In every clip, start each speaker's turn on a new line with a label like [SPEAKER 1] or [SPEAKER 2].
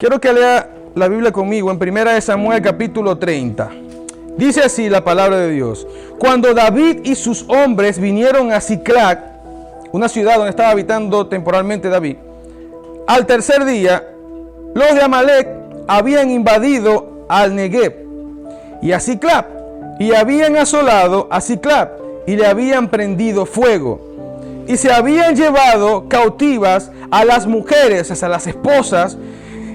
[SPEAKER 1] Quiero que lea la Biblia conmigo en 1 Samuel capítulo 30. Dice así la palabra de Dios. Cuando David y sus hombres vinieron a Siclag, una ciudad donde estaba habitando temporalmente David, al tercer día, los de Amalec habían invadido al Negev y a Siclag, y habían asolado a Siclag, y le habían prendido fuego, y se habían llevado cautivas a las mujeres, a las esposas,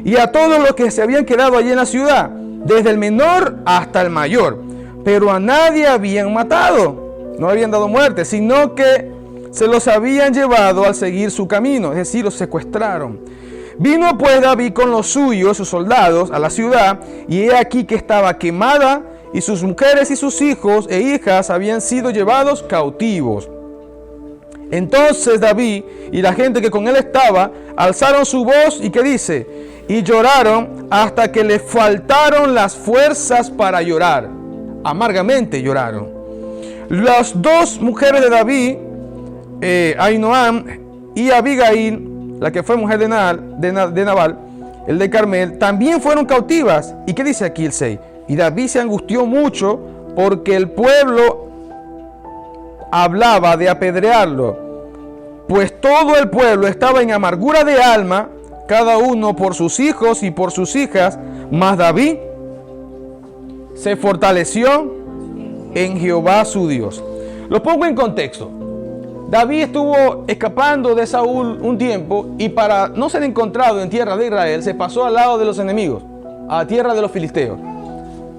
[SPEAKER 1] y a todos los que se habían quedado allí en la ciudad, desde el menor hasta el mayor. Pero a nadie habían matado, no habían dado muerte, sino que se los habían llevado al seguir su camino, es decir, los secuestraron. Vino pues David con los suyos, sus soldados, a la ciudad, y he aquí que estaba quemada, y sus mujeres y sus hijos e hijas habían sido llevados cautivos. Entonces David y la gente que con él estaba alzaron su voz y que dice, y lloraron hasta que le faltaron las fuerzas para llorar. Amargamente lloraron. Las dos mujeres de David, Ahinoam y Abigail, la que fue mujer de Nabal, el de Carmel, también fueron cautivas. ¿Y qué dice aquí el 6? Y David se angustió mucho porque el pueblo hablaba de apedrearlo, pues todo el pueblo estaba en amargura de alma, cada uno por sus hijos y por sus hijas, mas David se fortaleció en Jehová su Dios. Lo pongo en contexto. David estuvo escapando de Saúl un tiempo y para no ser encontrado en tierra de Israel, se pasó al lado de los enemigos, a tierra de los filisteos.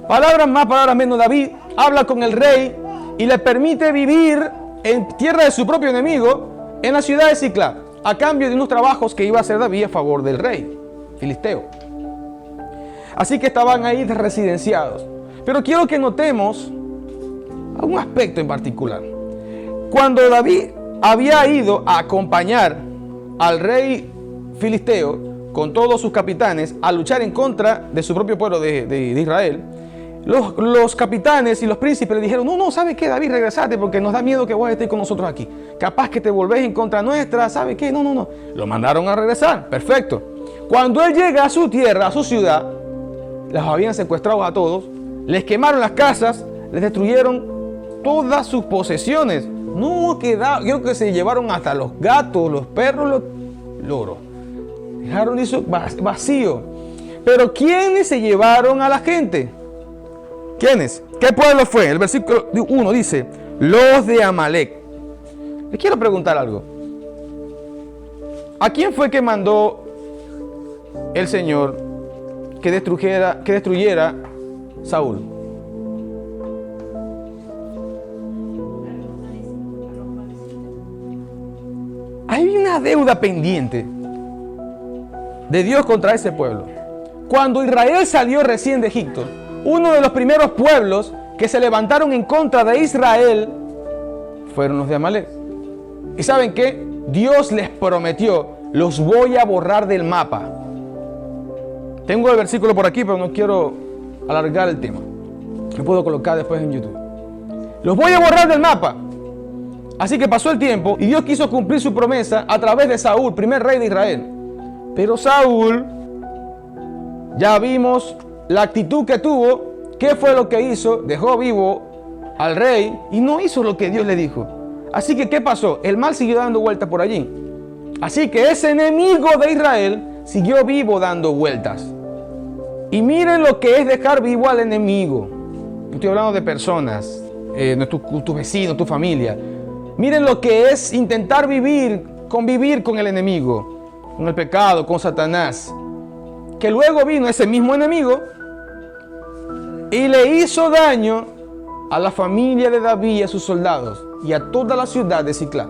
[SPEAKER 1] Palabras más, palabras menos, David habla con el rey y le permite vivir en tierra de su propio enemigo, en la ciudad de Siclag, a cambio de unos trabajos que iba a hacer David a favor del rey filisteo. Así que estaban ahí residenciados. Pero quiero que notemos un aspecto en particular. Cuando David había ido a acompañar al rey filisteo con todos sus capitanes a luchar en contra de su propio pueblo de Israel, los capitanes y los príncipes le dijeron, no, ¿sabe qué, David? Regresate porque nos da miedo que vos estés con nosotros aquí. Capaz que te volvés en contra nuestra, ¿sabe qué? No. Lo mandaron a regresar, perfecto. Cuando él llega a su tierra, a su ciudad, los habían secuestrado a todos, les quemaron las casas, les destruyeron todas sus posesiones. No quedaba, creo que se llevaron hasta los gatos, los perros, los loros. Dejaron eso vacío. Pero ¿quiénes se llevaron a la gente? ¿Quiénes? ¿Qué pueblo fue? El versículo 1 dice, los de Amalec. Les quiero preguntar algo. ¿A quién fue que mandó el Señor que destruyera Saúl? Hay una deuda pendiente de Dios contra ese pueblo. Cuando Israel salió recién de Egipto, uno de los primeros pueblos que se levantaron en contra de Israel fueron los de Amalec. ¿Y saben qué? Dios les prometió, los voy a borrar del mapa. Tengo el versículo por aquí, pero no quiero alargar el tema. Lo puedo colocar después en YouTube. Los voy a borrar del mapa. Así que pasó el tiempo y Dios quiso cumplir su promesa a través de Saúl, primer rey de Israel. Pero Saúl, ya vimos la actitud que tuvo. ¿Qué fue lo que hizo? Dejó vivo al rey y no hizo lo que Dios le dijo. Así que, ¿qué pasó? El mal siguió dando vueltas por allí. Así que ese enemigo de Israel siguió vivo dando vueltas. Y miren lo que es dejar vivo al enemigo. Estoy hablando de personas, tu vecino, tu familia. Miren lo que es intentar convivir con el enemigo, con el pecado, con Satanás. Que luego vino ese mismo enemigo y le hizo daño a la familia de David y a sus soldados y a toda la ciudad de Siclag.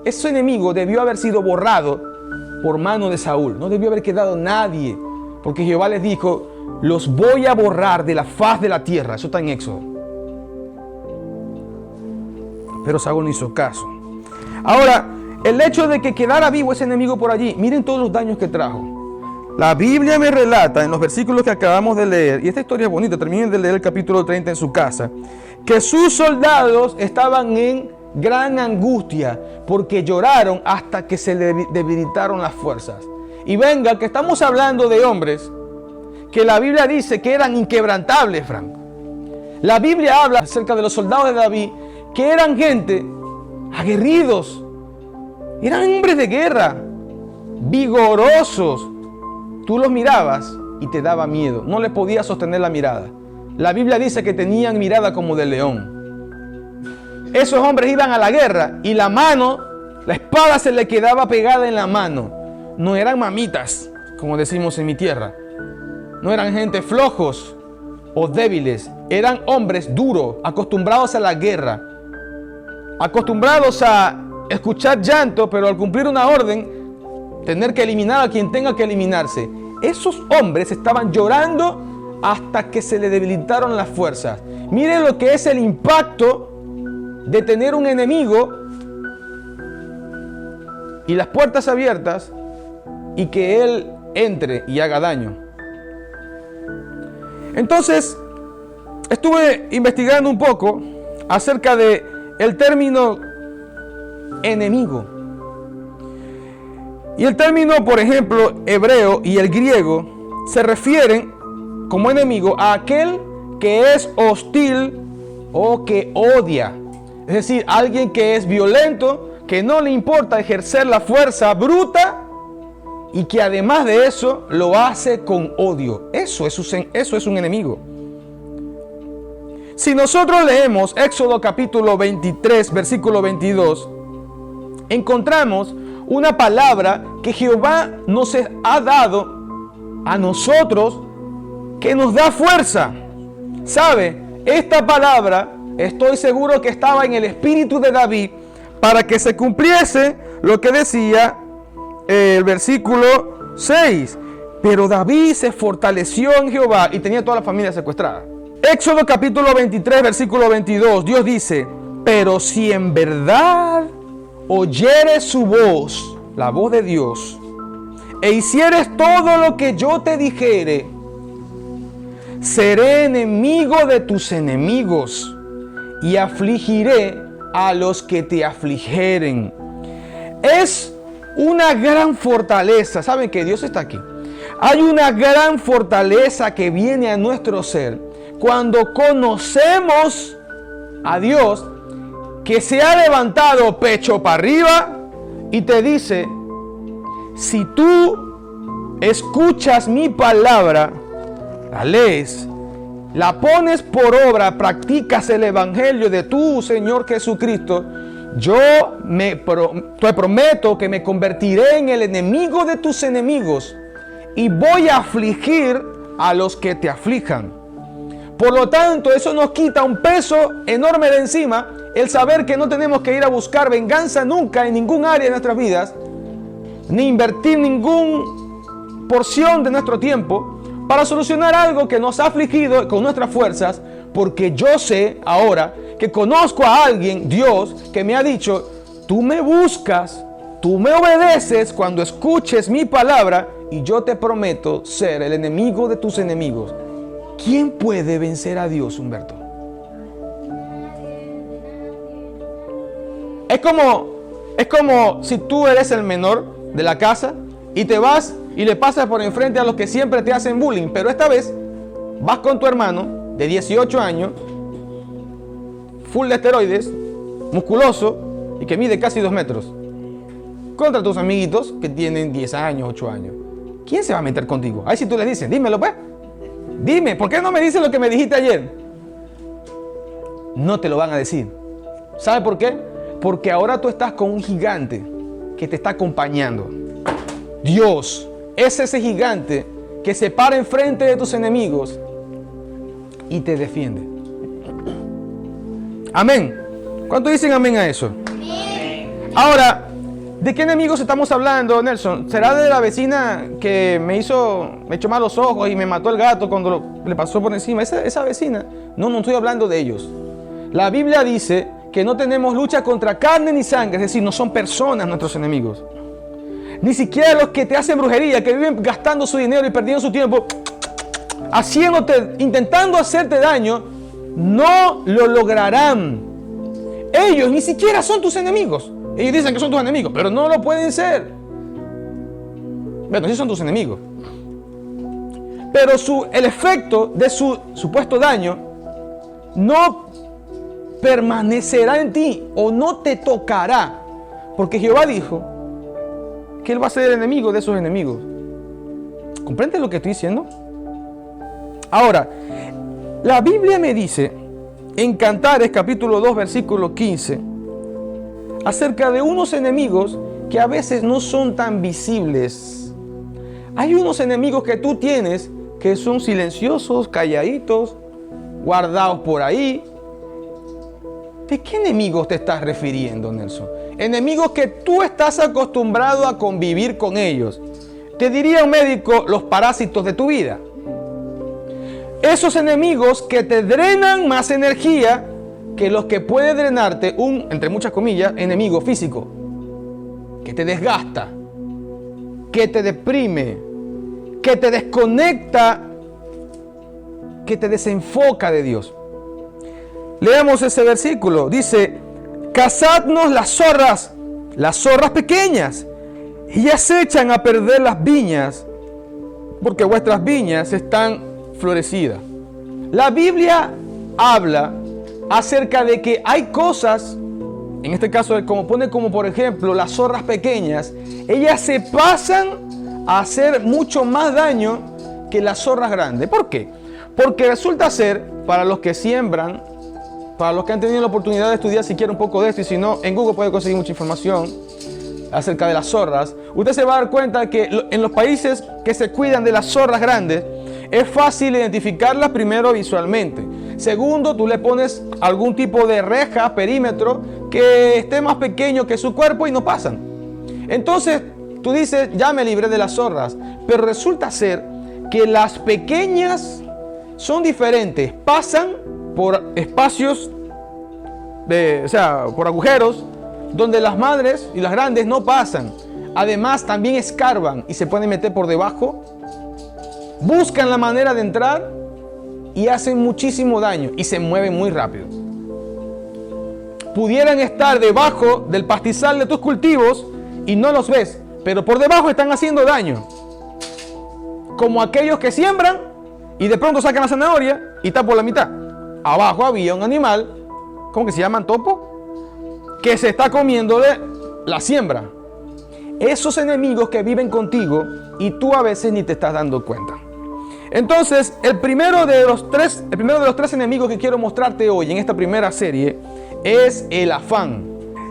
[SPEAKER 1] Ese enemigo debió haber sido borrado por mano de Saúl. No debió haber quedado nadie, porque Jehová les dijo, los voy a borrar de la faz de la tierra. Eso está en Éxodo. Pero Saúl no hizo caso. Ahora, el hecho de que quedara vivo ese enemigo por allí, miren todos los daños que trajo. La Biblia me relata en los versículos que acabamos de leer, y esta historia es bonita, terminen de leer el capítulo 30 en su casa, que sus soldados estaban en gran angustia porque lloraron hasta que se le debilitaron las fuerzas. Y venga, que estamos hablando de hombres que la Biblia dice que eran inquebrantables, Frank. La Biblia habla acerca de los soldados de David, que eran gente aguerridos, eran hombres de guerra, vigorosos. Tú los mirabas y te daba miedo, no les podías sostener la mirada. La Biblia dice que tenían mirada como de león. Esos hombres iban a la guerra y la espada se le quedaba pegada en la mano. No eran mamitas, como decimos en mi tierra. No eran gente flojos o débiles. Eran hombres duros, acostumbrados a la guerra. Acostumbrados a escuchar llanto, pero al cumplir una orden, tener que eliminar a quien tenga que eliminarse. Esos hombres estaban llorando hasta que se le debilitaron las fuerzas. Miren lo que es el impacto de tener un enemigo y las puertas abiertas y que él entre y haga daño. Entonces, estuve investigando un poco acerca de el término enemigo. Y el término, por ejemplo, hebreo y el griego se refieren como enemigo a aquel que es hostil o que odia. Es decir, alguien que es violento, que no le importa ejercer la fuerza bruta y que además de eso lo hace con odio. Eso es un enemigo. Si nosotros leemos Éxodo capítulo 23, versículo 22, encontramos una palabra que Jehová nos ha dado a nosotros que nos da fuerza. ¿Sabe? Esta palabra estoy seguro que estaba en el espíritu de David para que se cumpliese lo que decía el versículo 6. Pero David se fortaleció en Jehová y tenía toda la familia secuestrada. Éxodo capítulo 23, versículo 22. Dios dice: pero si en verdad oyeres su voz, la voz de Dios, e hicieres todo lo que yo te dijere, seré enemigo de tus enemigos y afligiré a los que te afligeren. Es una gran fortaleza. ¿Saben que Dios está aquí? Hay una gran fortaleza que viene a nuestro ser cuando conocemos a Dios, que se ha levantado pecho para arriba y te dice: si tú escuchas mi palabra, la lees, la pones por obra, practicas el evangelio de tu Señor Jesucristo, yo te prometo que me convertiré en el enemigo de tus enemigos y voy a afligir a los que te aflijan. Por lo tanto, eso nos quita un peso enorme de encima, el saber que no tenemos que ir a buscar venganza nunca en ningún área de nuestras vidas, ni invertir ninguna porción de nuestro tiempo para solucionar algo que nos ha afligido con nuestras fuerzas, porque yo sé ahora que conozco a alguien, Dios, que me ha dicho: tú me buscas, tú me obedeces cuando escuches mi palabra y yo te prometo ser el enemigo de tus enemigos. ¿Quién puede vencer a Dios, Humberto? Es como si tú eres el menor de la casa y te vas y le pasas por enfrente a los que siempre te hacen bullying, pero esta vez vas con tu hermano de 18 años, full de esteroides, musculoso y que mide casi 2 metros, contra tus amiguitos que tienen 10 años, 8 años. ¿Quién se va a meter contigo? Ahí si tú le dices: dímelo pues, dime, ¿por qué no me dices lo que me dijiste ayer? No te lo van a decir. ¿Sabe por qué? Porque ahora tú estás con un gigante que te está acompañando. Dios es ese gigante que se para enfrente de tus enemigos y te defiende. Amén. ¿Cuántos dicen amén a eso? Amén. Ahora, ¿de qué enemigos estamos hablando, Nelson? ¿Será de la vecina que me echó mal los ojos y me mató el gato cuando le pasó por encima? Esa vecina. No estoy hablando de ellos. La Biblia dice que no tenemos lucha contra carne ni sangre, es decir, no son personas nuestros enemigos. Ni siquiera los que te hacen brujería, que viven gastando su dinero y perdiendo su tiempo, intentando hacerte daño, no lo lograrán. Ellos ni siquiera son tus enemigos. Ellos dicen que son tus enemigos, pero no lo pueden ser. Bueno, esos son tus enemigos. Pero el efecto de su supuesto daño no permanecerá en ti o no te tocará. Porque Jehová dijo que Él va a ser el enemigo de esos enemigos. ¿Comprendes lo que estoy diciendo? Ahora, la Biblia me dice en Cantares capítulo 2 versículo 15 acerca de unos enemigos que a veces no son tan visibles. Hay unos enemigos que tú tienes que son silenciosos, calladitos, guardados por ahí. ¿De qué enemigos te estás refiriendo, Nelson? Enemigos que tú estás acostumbrado a convivir con ellos. Te diría un médico, los parásitos de tu vida. Esos enemigos que te drenan más energía que los que puede drenarte un, entre muchas comillas, enemigo físico. Que te desgasta, que te deprime, que te desconecta, que te desenfoca de Dios. Leamos ese versículo. Dice, cazadnos las zorras pequeñas, y acechan a perder las viñas, porque vuestras viñas están florecidas. La Biblia habla acerca de que hay cosas, en este caso como pone como por ejemplo las zorras pequeñas, ellas se pasan a hacer mucho más daño que las zorras grandes. ¿Por qué? Porque resulta ser, para los que siembran, para los que han tenido la oportunidad de estudiar siquiera un poco de esto, y si no, en Google puede conseguir mucha información acerca de las zorras, usted se va a dar cuenta que en los países que se cuidan de las zorras grandes, es fácil identificarlas primero visualmente. Segundo, tú le pones algún tipo de reja, perímetro, que esté más pequeño que su cuerpo y no pasan. Entonces, tú dices, ya me libré de las zorras. Pero resulta ser que las pequeñas son diferentes. Pasan por espacios, por agujeros, donde las madres y las grandes no pasan. Además, también escarban y se pueden meter por debajo. Buscan la manera de entrar y hacen muchísimo daño y se mueven muy rápido. Pudieran estar debajo del pastizal de tus cultivos y no los ves, pero por debajo están haciendo daño. Como aquellos que siembran y de pronto sacan la zanahoria y está por la mitad. Abajo había un animal, ¿cómo que se llaman? Topo, que se está comiendo de la siembra. Esos enemigos que viven contigo y tú a veces ni te estás dando cuenta. Entonces, el primero de los tres enemigos que quiero mostrarte hoy en esta primera serie es el afán.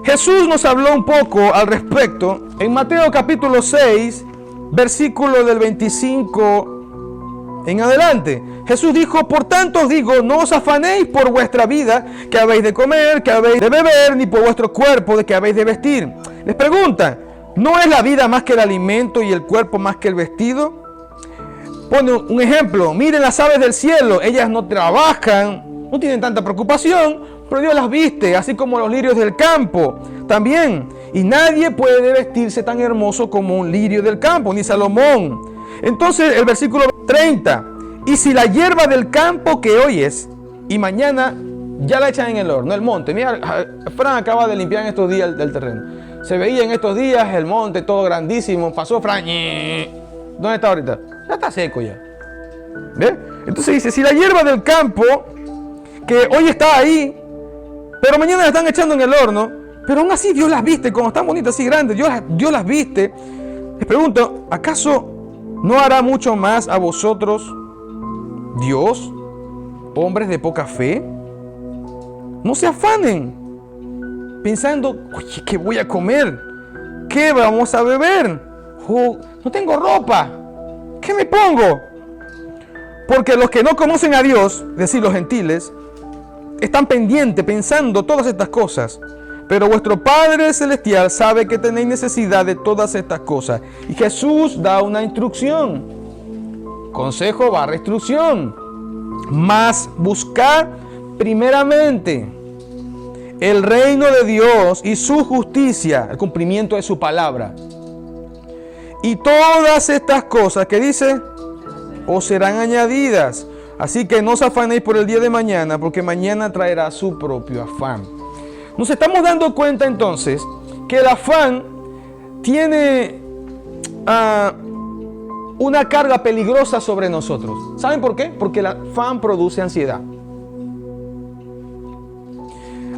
[SPEAKER 1] Jesús nos habló un poco al respecto en Mateo capítulo 6, versículo del 25 en adelante. Jesús dijo, por tanto os digo, no os afanéis por vuestra vida, que habéis de comer, que habéis de beber, ni por vuestro cuerpo, de que habéis de vestir. Les preguntan, ¿no es la vida más que el alimento y el cuerpo más que el vestido? Pone un ejemplo, miren las aves del cielo, ellas no trabajan, no tienen tanta preocupación, pero Dios las viste, así como los lirios del campo también. Y nadie puede vestirse tan hermoso como un lirio del campo, ni Salomón. Entonces el versículo 30, y si la hierba del campo que hoy es, y mañana ya la echan en el horno, el monte. Mira, Fran acaba de limpiar en estos días del terreno. Se veía en estos días el monte todo grandísimo, pasó Fran, ¿dónde está ahorita? Ya está seco ya. ¿Ve? Entonces dice, si la hierba del campo, que hoy está ahí, pero mañana la están echando en el horno, pero aún así Dios las viste, como están bonitas, así grandes, Dios las viste. Les pregunto, ¿acaso no hará mucho más a vosotros Dios, hombres de poca fe? No se afanen, pensando, oye, ¿qué voy a comer? ¿Qué vamos a beber? Oh, no tengo ropa. ¿Qué me pongo? Porque los que no conocen a Dios, es decir, los gentiles, están pendientes, pensando todas estas cosas. Pero vuestro Padre Celestial sabe que tenéis necesidad de todas estas cosas. Y Jesús da una instrucción. Consejo / instrucción. Mas buscad primeramente el reino de Dios y su justicia, el cumplimiento de su palabra. Y todas estas cosas que dice, os serán añadidas. Así que no os afanéis por el día de mañana, porque mañana traerá su propio afán. Nos estamos dando cuenta entonces que el afán tiene una carga peligrosa sobre nosotros. ¿Saben por qué? Porque el afán produce ansiedad.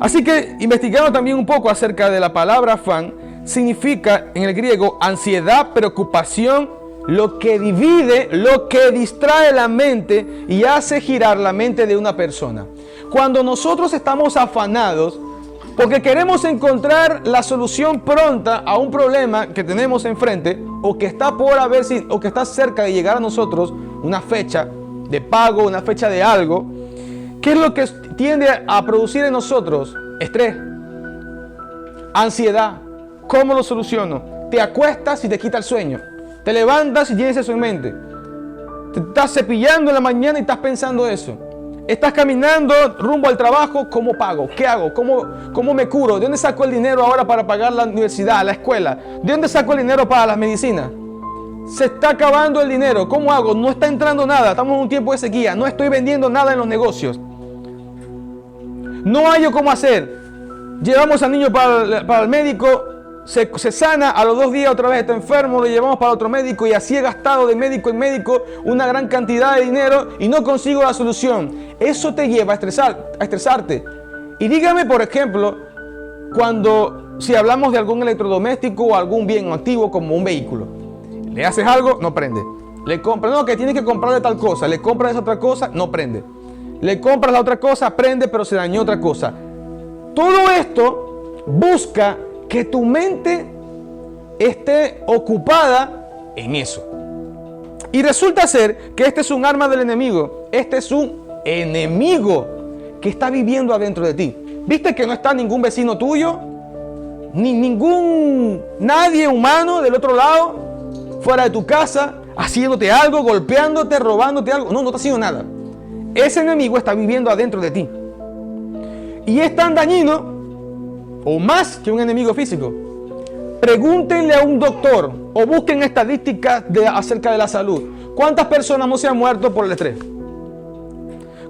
[SPEAKER 1] Así que, investigando también un poco acerca de la palabra afán, significa en el griego ansiedad, preocupación, lo que divide, lo que distrae la mente y hace girar la mente de una persona. Cuando nosotros estamos afanados porque queremos encontrar la solución pronta a un problema que tenemos enfrente o que está por haber, o que está cerca de llegar a nosotros, una fecha de pago, una fecha de algo, ¿qué es lo que tiende a producir en nosotros? Estrés, ansiedad. ¿Cómo lo soluciono? Te acuestas y te quita el sueño. Te levantas y tienes eso en mente. Te estás cepillando en la mañana y estás pensando eso. Estás caminando rumbo al trabajo. ¿Cómo pago? ¿Qué hago? ¿Cómo me curo? ¿De dónde saco el dinero ahora para pagar la universidad, la escuela? ¿De dónde saco el dinero para las medicinas? Se está acabando el dinero. ¿Cómo hago? No está entrando nada. Estamos en un tiempo de sequía. No estoy vendiendo nada en los negocios. No hallo cómo hacer. Llevamos al niño para el médico. Se sana, a los 2 días otra vez está enfermo, lo llevamos para otro médico y así he gastado de médico en médico una gran cantidad de dinero y no consigo la solución. Eso te lleva a estresarte. Y dígame, por ejemplo, si hablamos de algún electrodoméstico o algún bien activo como un vehículo. Le haces algo, no prende. Le compras, no, que tienes que comprarle tal cosa. Le compras esa otra cosa, no prende. Le compras la otra cosa, prende, pero se dañó otra cosa. Todo esto busca que tu mente esté ocupada en eso. Y resulta ser que este es un arma del enemigo. Este es un enemigo que está viviendo adentro de ti. ¿Viste que no está ningún vecino tuyo? Ni nadie humano del otro lado, fuera de tu casa, haciéndote algo, golpeándote, robándote algo. No está haciendo nada. Ese enemigo está viviendo adentro de ti. Y es tan dañino o más que un enemigo físico. Pregúntenle a un doctor o busquen estadísticas acerca de la salud. ¿Cuántas personas no se han muerto por el estrés?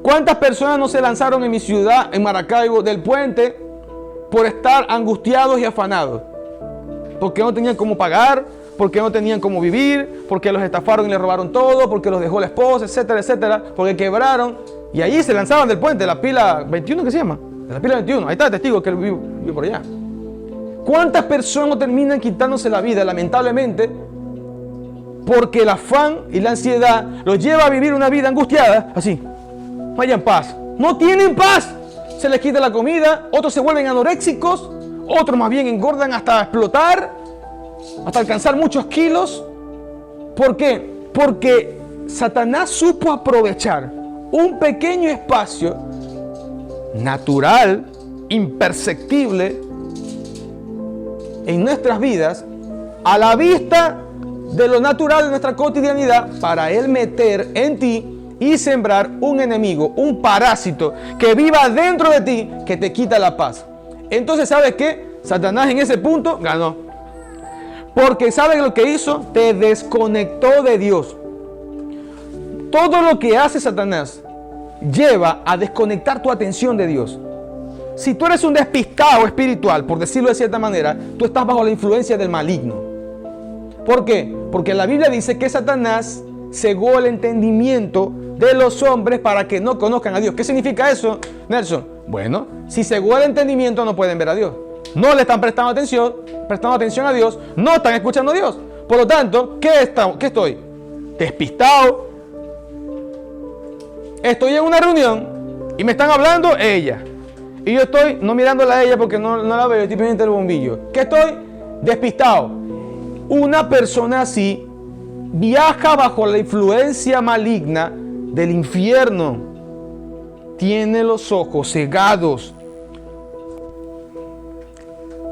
[SPEAKER 1] ¿Cuántas personas no se lanzaron en mi ciudad, en Maracaibo, del puente por estar angustiados y afanados? Porque no tenían cómo pagar, porque no tenían cómo vivir, porque los estafaron y les robaron todo, porque los dejó la esposa, etcétera, etcétera, porque quebraron. Y allí se lanzaban del puente, la pila 21, ¿qué se llama? La pila 21, ahí está el testigo que él vive por allá. ¿Cuántas personas no terminan quitándose la vida, lamentablemente, porque el afán y la ansiedad los lleva a vivir una vida angustiada, así? No hayan paz. No tienen paz. Se les quita la comida, otros se vuelven anoréxicos, otros más bien engordan hasta explotar, hasta alcanzar muchos kilos. ¿Por qué? Porque Satanás supo aprovechar un pequeño espacio natural, imperceptible en nuestras vidas, a la vista de lo natural de nuestra cotidianidad, para él meter en ti y sembrar un enemigo, un parásito que viva dentro de ti, que te quita la paz. Entonces, ¿sabes qué? Satanás en ese punto ganó, porque ¿sabes lo que hizo? Te desconectó de Dios. Todo lo que hace Satanás lleva a desconectar tu atención de Dios. Si tú eres un despistado espiritual, por decirlo de cierta manera, tú estás bajo la influencia del maligno. ¿Por qué? Porque la Biblia dice que Satanás cegó el entendimiento de los hombres para que no conozcan a Dios. ¿Qué significa eso, Nelson? Bueno, si cegó el entendimiento, no pueden ver a Dios. No le están prestando atención a Dios, no están escuchando a Dios. Por lo tanto, ¿qué estoy? Despistado. Estoy en una reunión y me están hablando ella. Y yo estoy no mirándola a ella porque no la veo, estoy pendiente del bombillo. ¿Qué estoy? Despistado. Una persona así viaja bajo la influencia maligna del infierno. Tiene los ojos cegados.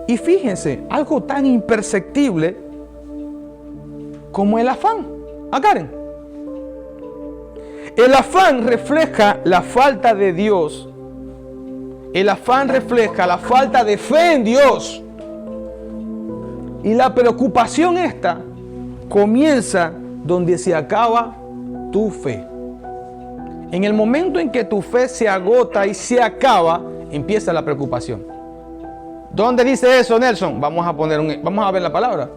[SPEAKER 1] Y fíjense, algo tan imperceptible como el afán. Karen. El afán refleja la falta de Dios. El afán refleja la falta de fe en Dios. Y la preocupación esta comienza donde se acaba tu fe. En el momento en que tu fe se agota y se acaba, empieza la preocupación. ¿Dónde dice eso, Nelson? Vamos a ver la palabra.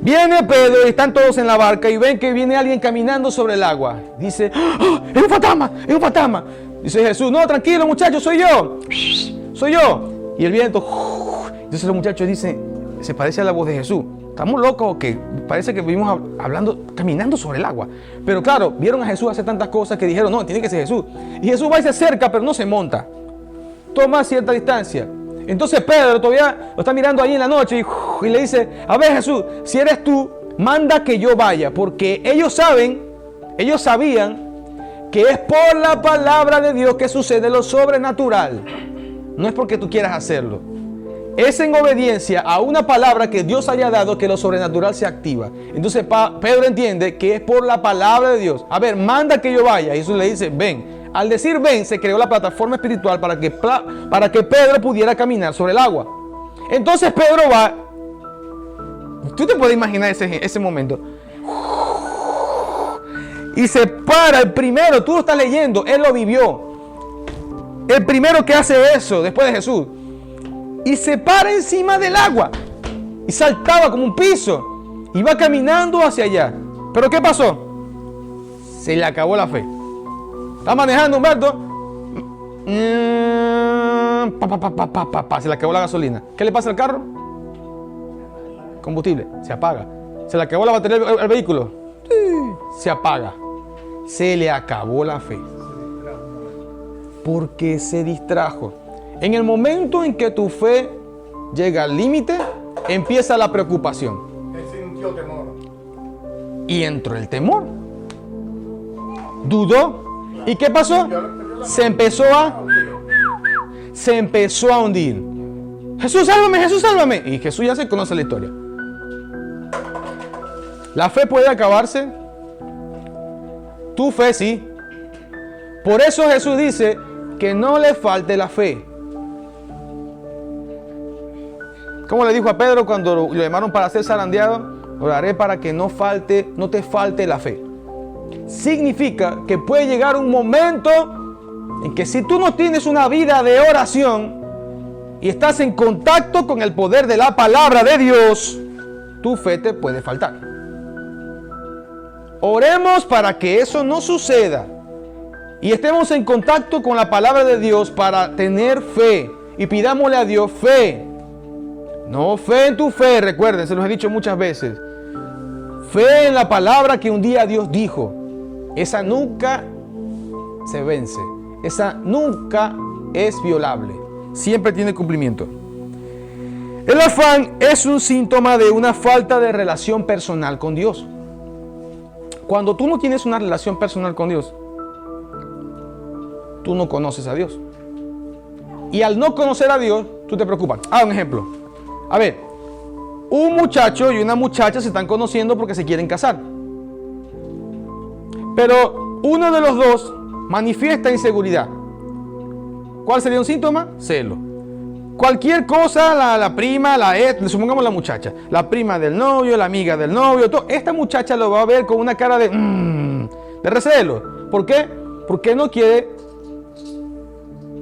[SPEAKER 1] Viene Pedro y están todos en la barca y ven que viene alguien caminando sobre el agua. Dice, ¡oh, es un fantasma, es un fantasma! Dice Jesús, no, tranquilo muchachos, soy yo, soy yo. Y el viento, entonces los muchachos dicen, se parece a la voz de Jesús. ¿Estamos locos o qué? Parece que vivimos hablando, caminando sobre el agua. Pero claro, vieron a Jesús hacer tantas cosas que dijeron, no, tiene que ser Jesús. Y Jesús va y se acerca, pero no se monta. Toma cierta distancia. Entonces Pedro todavía lo está mirando ahí en la noche y le dice, a ver Jesús, si eres tú, manda que yo vaya. Porque ellos sabían que es por la palabra de Dios que sucede lo sobrenatural. No es porque tú quieras hacerlo. Es en obediencia a una palabra que Dios haya dado que lo sobrenatural se activa. Entonces Pedro entiende que es por la palabra de Dios. A ver, manda que yo vaya. Y Jesús le dice, ven. Al decir ven, se creó la plataforma espiritual para que Pedro pudiera caminar sobre el agua. Entonces Pedro va. Tú te puedes imaginar ese momento. Y se para el primero, tú lo estás leyendo, él lo vivió. El primero que hace eso después de Jesús. Y se para encima del agua. Y saltaba como un piso. Y va caminando hacia allá. ¿Pero qué pasó? Se le acabó la fe. Está manejando Humberto. Se le acabó la gasolina. ¿Qué le pasa al carro? Combustible. Se apaga. Se le acabó la batería al vehículo. Se apaga. Se le acabó la fe. Porque se distrajo. En el momento en que tu fe llega al límite, empieza la preocupación.
[SPEAKER 2] Él sintió temor.
[SPEAKER 1] Y entró el temor. Dudó. ¿Y qué pasó? Se empezó a hundir. Jesús, sálvame, Jesús, sálvame. Y Jesús ya se conoce la historia. La fe puede acabarse. Tu fe sí. Por eso Jesús dice que no le falte la fe. Como le dijo a Pedro cuando lo llamaron para ser zarandeado, oraré para que no te falte la fe. Significa que puede llegar un momento en que si tú no tienes una vida de oración y estás en contacto con el poder de la palabra de Dios, tu fe te puede faltar. Oremos para que eso no suceda y estemos en contacto con la palabra de Dios para tener fe y pidámosle a Dios fe. No fe en tu fe, recuerden, se los he dicho muchas veces. Fe en la palabra que un día Dios dijo. Esa nunca se vence. Esa nunca es violable. Siempre tiene cumplimiento. El afán es un síntoma de una falta de relación personal con Dios. Cuando tú no tienes una relación personal con Dios, tú no conoces a Dios. Y al no conocer a Dios, tú te preocupas. Un ejemplo. A ver, un muchacho y una muchacha se están conociendo porque se quieren casar. Pero uno de los dos manifiesta inseguridad. ¿Cuál sería un síntoma? Celo. Cualquier cosa, la prima, supongamos la muchacha, la prima del novio, la amiga del novio, esta muchacha lo va a ver con una cara de recelo. ¿Por qué? Porque no quiere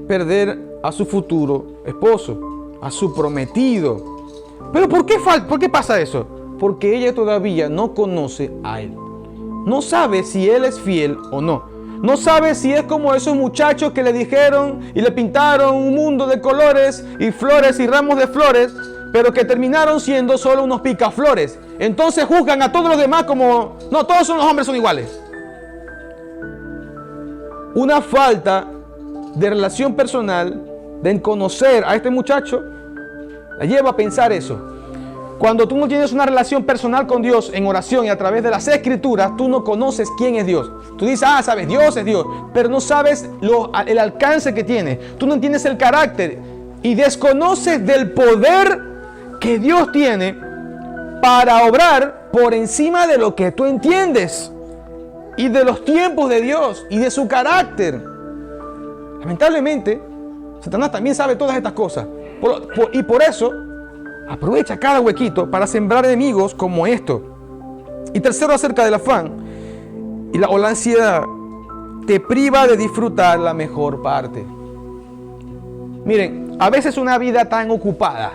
[SPEAKER 1] perder a su futuro esposo, a su prometido. ¿Pero por qué pasa eso? Porque ella todavía no conoce a él. No sabe si él es fiel o no. No sabe si es como esos muchachos que le dijeron y le pintaron un mundo de colores y flores y ramos de flores, pero que terminaron siendo solo unos picaflores. Entonces juzgan a todos los demás como, no, todos los hombres son iguales. Una falta de relación personal, de conocer a este muchacho, la lleva a pensar eso. Cuando tú no tienes una relación personal con Dios en oración y a través de las escrituras, tú no conoces quién es Dios. Tú dices, sabes, Dios es Dios, pero no sabes el alcance que tiene. Tú no entiendes el carácter y desconoces del poder que Dios tiene para obrar por encima de lo que tú entiendes y de los tiempos de Dios y de su carácter. Lamentablemente, Satanás también sabe todas estas cosas y por eso aprovecha cada huequito para sembrar enemigos como esto. Y tercero, acerca del afán o la ansiedad, te priva de disfrutar la mejor parte. Miren, a veces una vida tan ocupada,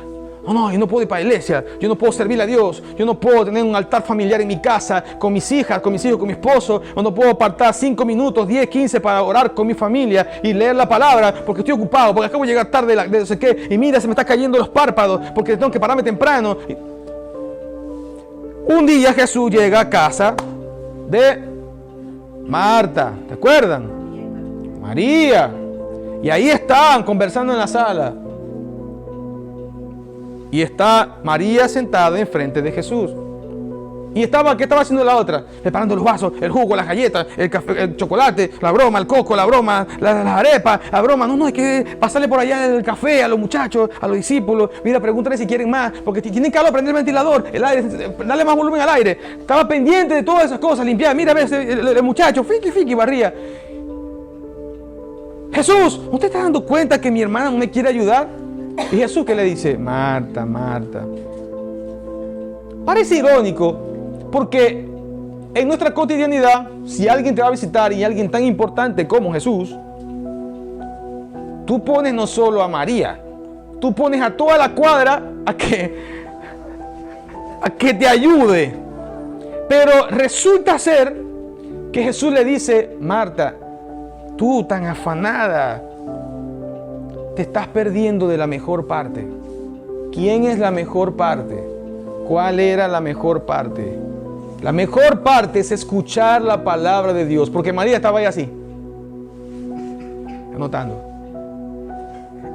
[SPEAKER 1] No, yo no puedo ir para la iglesia, yo no puedo servir a Dios, yo no puedo tener un altar familiar en mi casa, con mis hijas, con mis hijos, con mi esposo, o no puedo apartar 5 minutos, 10, 15 para orar con mi familia y leer la palabra porque estoy ocupado, porque acabo de llegar tarde de no sé qué, y mira, se me está cayendo los párpados porque tengo que pararme temprano. Un día Jesús llega a casa de Marta, ¿te acuerdan? María. Y ahí estaban conversando en la sala. Y está María sentada enfrente de Jesús. ¿Qué estaba haciendo la otra? Preparando los vasos, el jugo, las galletas, el café, el chocolate, la broma, el coco, la broma, las arepas, la broma. No, hay que pasarle por allá el café a los muchachos, a los discípulos. Mira, pregúntale si quieren más, porque tienen calor, prender el ventilador, el aire, darle más volumen al aire. Estaba pendiente de todas esas cosas, limpiar. Mira, ves, el muchacho, fiqui, barría. Jesús, ¿no te estás dando cuenta que mi hermana no me quiere ayudar? Y Jesús, ¿qué le dice? Marta, Marta. Parece irónico, porque en nuestra cotidianidad, si alguien te va a visitar y alguien tan importante como Jesús, tú pones no solo a María, tú pones a toda la cuadra a que te ayude. Pero resulta ser que Jesús le dice, Marta, tú tan afanada, te estás perdiendo de la mejor parte. ¿Quién es la mejor parte? ¿Cuál era la mejor parte? La mejor parte es escuchar la palabra de Dios, porque María estaba ahí así, anotando,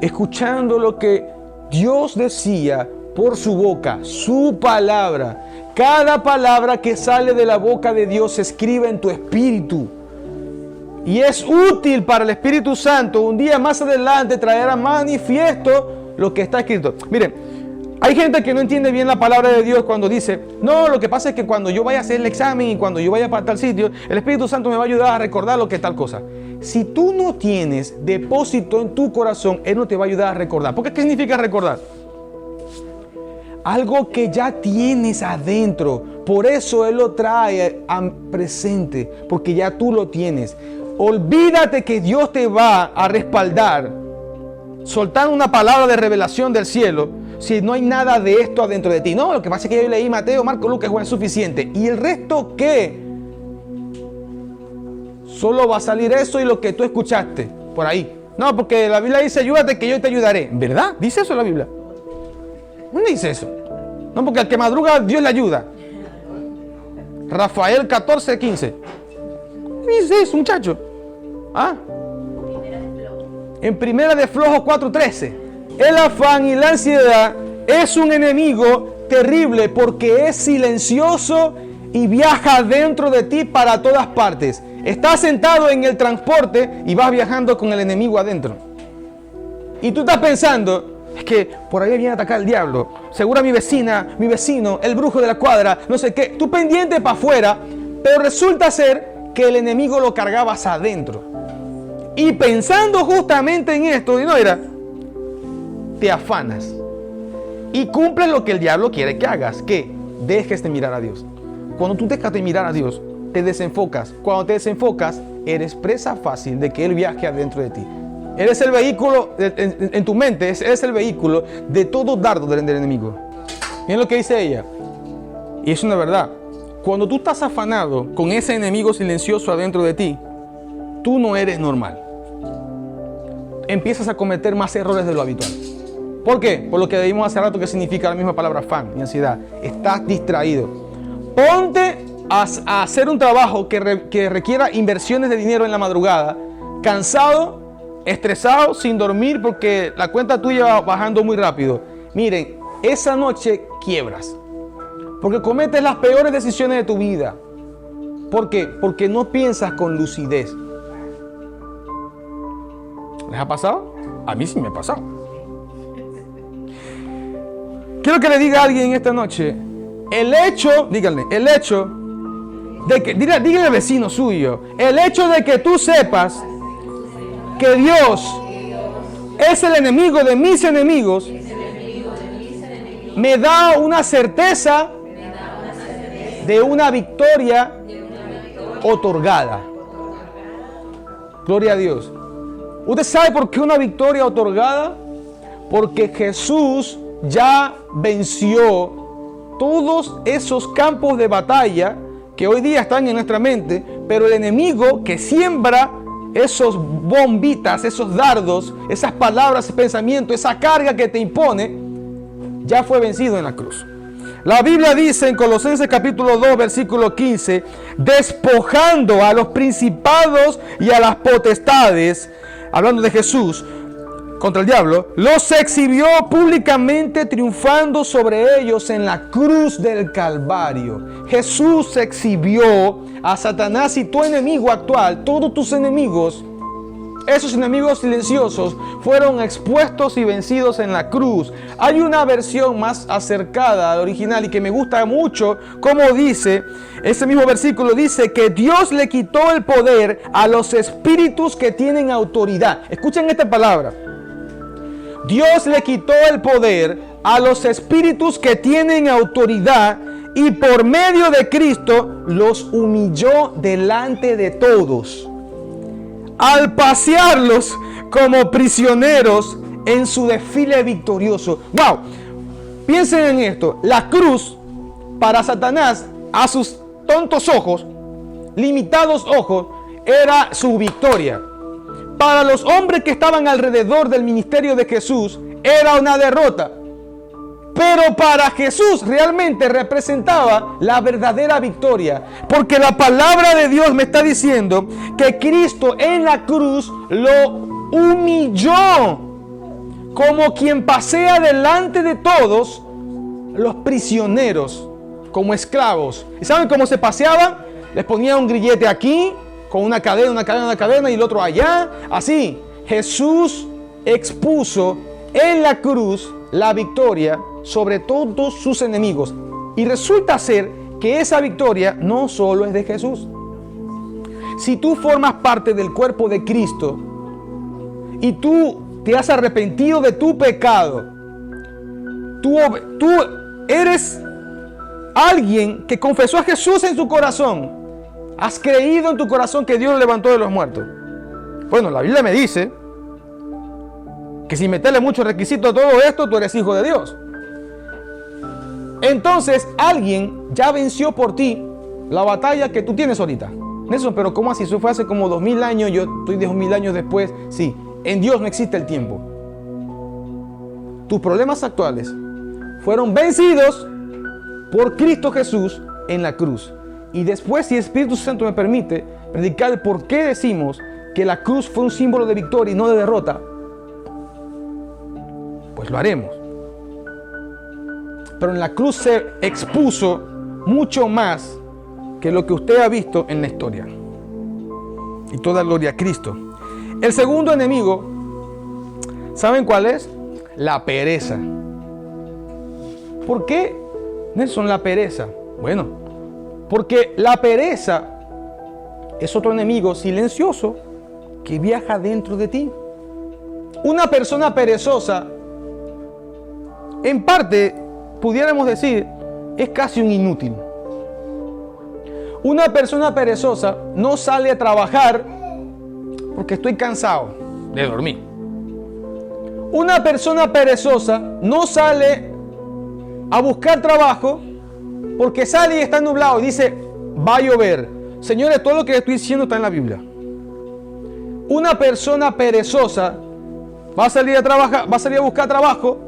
[SPEAKER 1] escuchando lo que Dios decía por su boca, su palabra. Cada palabra que sale de la boca de Dios se escribe en tu espíritu. Y es útil para el Espíritu Santo un día más adelante traer a manifiesto lo que está escrito. Miren, hay gente que no entiende bien la palabra de Dios cuando dice, no, lo que pasa es que cuando yo vaya a hacer el examen y cuando yo vaya para tal sitio, el Espíritu Santo me va a ayudar a recordar lo que es tal cosa. Si tú no tienes depósito en tu corazón, Él no te va a ayudar a recordar. ¿Por qué significa recordar? Algo que ya tienes adentro. Por eso Él lo trae a presente, porque ya tú lo tienes. Olvídate que Dios te va a respaldar soltando una palabra de revelación del cielo si no hay nada de esto adentro de ti. No, lo que pasa es que yo leí Mateo, Marcos, Lucas, Juan, es suficiente. ¿Y el resto qué? Solo va a salir eso y lo que tú escuchaste por ahí. No, porque la Biblia dice, ayúdate que yo te ayudaré. ¿Verdad? ¿Dice eso la Biblia? No dice eso. No, porque al que madruga Dios le ayuda. Rafael 14:15. Dice eso, muchacho. ¿Ah? En Primera de Flojos 4:13. El afán y la ansiedad es un enemigo terrible porque es silencioso y viaja dentro de ti para todas partes. Estás sentado en el transporte y vas viajando con el enemigo adentro. Y tú estás pensando, es que por ahí viene a atacar el diablo. Seguro mi vecina, mi vecino, el brujo de la cuadra, no sé qué. Tú pendiente para afuera, pero resulta ser que el enemigo lo cargabas adentro. Y pensando justamente en esto, y no era, te afanas. Y cumples lo que el diablo quiere que hagas, que dejes de mirar a Dios. Cuando tú dejas de mirar a Dios, te desenfocas. Cuando te desenfocas, eres presa fácil de que Él viaje adentro de ti. Eres el vehículo, en tu mente, eres el vehículo de todo dardo del enemigo. Miren lo que dice ella. Y es una verdad. Cuando tú estás afanado con ese enemigo silencioso adentro de ti, tú no eres normal. Empiezas a cometer más errores de lo habitual. ¿Por qué? Por lo que vimos hace rato que significa la misma palabra afán y ansiedad. Estás distraído. Ponte a hacer un trabajo que requiera inversiones de dinero en la madrugada, cansado, estresado, sin dormir porque la cuenta tuya va bajando muy rápido. Miren, esa noche quiebras. Porque cometes las peores decisiones de tu vida. ¿Por qué? Porque no piensas con lucidez. ¿Les ha pasado? A mí sí me ha pasado. Quiero que le diga a alguien esta noche, díganle, el hecho de que, díganle al vecino suyo, el hecho de que tú sepas que Dios es el enemigo de mis enemigos, me da una certeza de una victoria otorgada. Gloria a Dios. ¿Usted sabe por qué una victoria otorgada? Porque Jesús ya venció todos esos campos de batalla que hoy día están en nuestra mente, pero el enemigo que siembra esos bombitas, esos dardos, esas palabras, ese pensamiento, esa carga que te impone, ya fue vencido en la cruz. La Biblia dice en Colosenses capítulo 2, versículo 15, despojando a los principados y a las potestades, hablando de Jesús, contra el diablo, los exhibió públicamente triunfando sobre ellos en la cruz del Calvario. Jesús exhibió a Satanás y tu enemigo actual, todos tus enemigos, esos enemigos silenciosos, fueron expuestos y vencidos en la cruz. Hay una versión más acercada al original y que me gusta mucho, como dice, ese mismo versículo dice que Dios le quitó el poder a los espíritus que tienen autoridad. Escuchen esta palabra. Dios le quitó el poder a los espíritus que tienen autoridad y por medio de Cristo los humilló delante de todos, al pasearlos como prisioneros en su desfile victorioso. ¡Wow! Piensen en esto. La cruz, para Satanás, a sus tontos ojos, limitados ojos, era su victoria. Para los hombres que estaban alrededor del ministerio de Jesús, era una derrota. Pero para Jesús realmente representaba la verdadera victoria. Porque la palabra de Dios me está diciendo que Cristo en la cruz lo humilló como quien pasea delante de todos los prisioneros, como esclavos. ¿Y saben cómo se paseaban? Les ponía un grillete aquí, con una cadena y el otro allá. Así, Jesús expuso en la cruz la victoria sobre todos sus enemigos. Y resulta ser que esa victoria no solo es de Jesús. Si tú formas parte del cuerpo de Cristo y tú te has arrepentido de tu pecado, tú eres alguien que confesó a Jesús en su corazón. Has creído en tu corazón que Dios lo levantó de los muertos. Bueno, la Biblia me dice que sin meterle muchos requisitos a todo esto, tú eres hijo de Dios. Entonces, alguien ya venció por ti la batalla que tú tienes ahorita. Nelson, pero ¿cómo así? Eso fue hace como 2000 años, yo estoy 2000 años después. Sí, en Dios no existe el tiempo. Tus problemas actuales fueron vencidos por Cristo Jesús en la cruz. Y después, si el Espíritu Santo me permite predicar el por qué decimos que la cruz fue un símbolo de victoria y no de derrota, pues lo haremos. Pero en la cruz se expuso mucho más que lo que usted ha visto en la historia. Y toda gloria a Cristo. El segundo enemigo, ¿saben cuál es? La pereza. ¿Por qué, Nelson, la pereza? Bueno, porque la pereza es otro enemigo silencioso que viaja dentro de ti. Una persona perezosa, en parte, pudiéramos decir, es casi un inútil. Una persona perezosa no sale a trabajar porque estoy cansado de dormir. Una persona perezosa no sale a buscar trabajo porque sale y está nublado y dice, va a llover. Señores, todo lo que estoy diciendo está en la Biblia. Una persona perezosa va a salir a trabajar, va a salir a buscar trabajo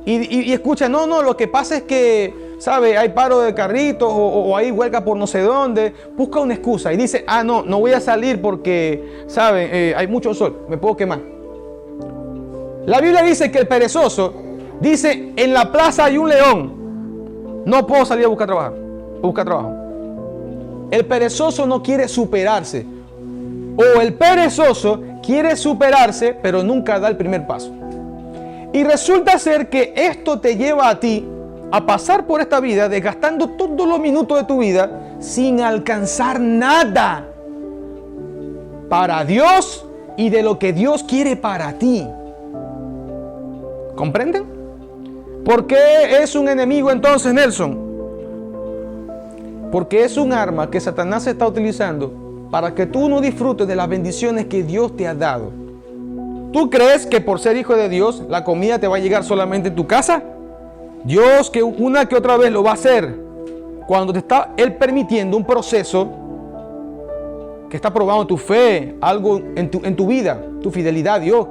[SPEAKER 1] y escucha, no, lo que pasa es que, ¿sabe? Hay paro de carritos o hay huelga por no sé dónde. Busca una excusa y dice, no voy a salir porque, ¿sabe? Hay mucho sol, me puedo quemar. La Biblia dice que el perezoso dice, en la plaza hay un león. No puedo salir a buscar trabajo. El perezoso no quiere superarse. O el perezoso quiere superarse, pero nunca da el primer paso. Y resulta ser que esto te lleva a ti a pasar por esta vida desgastando todos los minutos de tu vida sin alcanzar nada para Dios y de lo que Dios quiere para ti. ¿Comprenden? ¿Por qué es un enemigo entonces, Nelson? Porque es un arma que Satanás está utilizando para que tú no disfrutes de las bendiciones que Dios te ha dado. ¿Tú crees que por ser hijo de Dios la comida te va a llegar solamente en tu casa? Dios que una que otra vez lo va a hacer cuando te está Él permitiendo un proceso que está probando tu fe, algo en tu vida, tu fidelidad a Dios.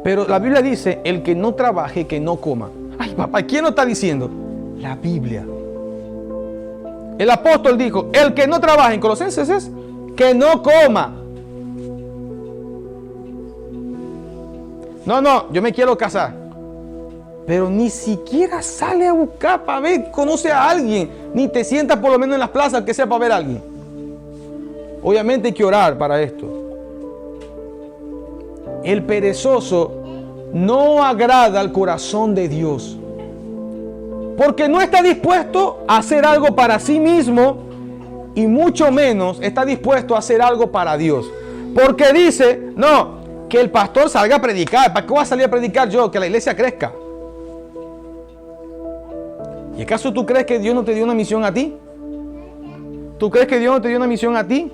[SPEAKER 1] Pero la Biblia dice, el que no trabaje, que no coma. Ay, papá, ¿quién lo está diciendo? La Biblia. El apóstol dijo, el que no trabaje, en Colosenses es, que no coma. No, yo me quiero casar. Pero ni siquiera sale a buscar para ver, conoce a alguien. Ni te sientas por lo menos en las plazas que sea para ver a alguien. Obviamente hay que orar para esto. El perezoso no agrada al corazón de Dios. Porque no está dispuesto a hacer algo para sí mismo y mucho menos está dispuesto a hacer algo para Dios. Porque dice, no, que el pastor salga a predicar. ¿Para qué voy a salir a predicar yo? Que la iglesia crezca. ¿Y acaso tú crees que Dios no te dio una misión a ti? ¿Tú crees que Dios no te dio una misión a ti?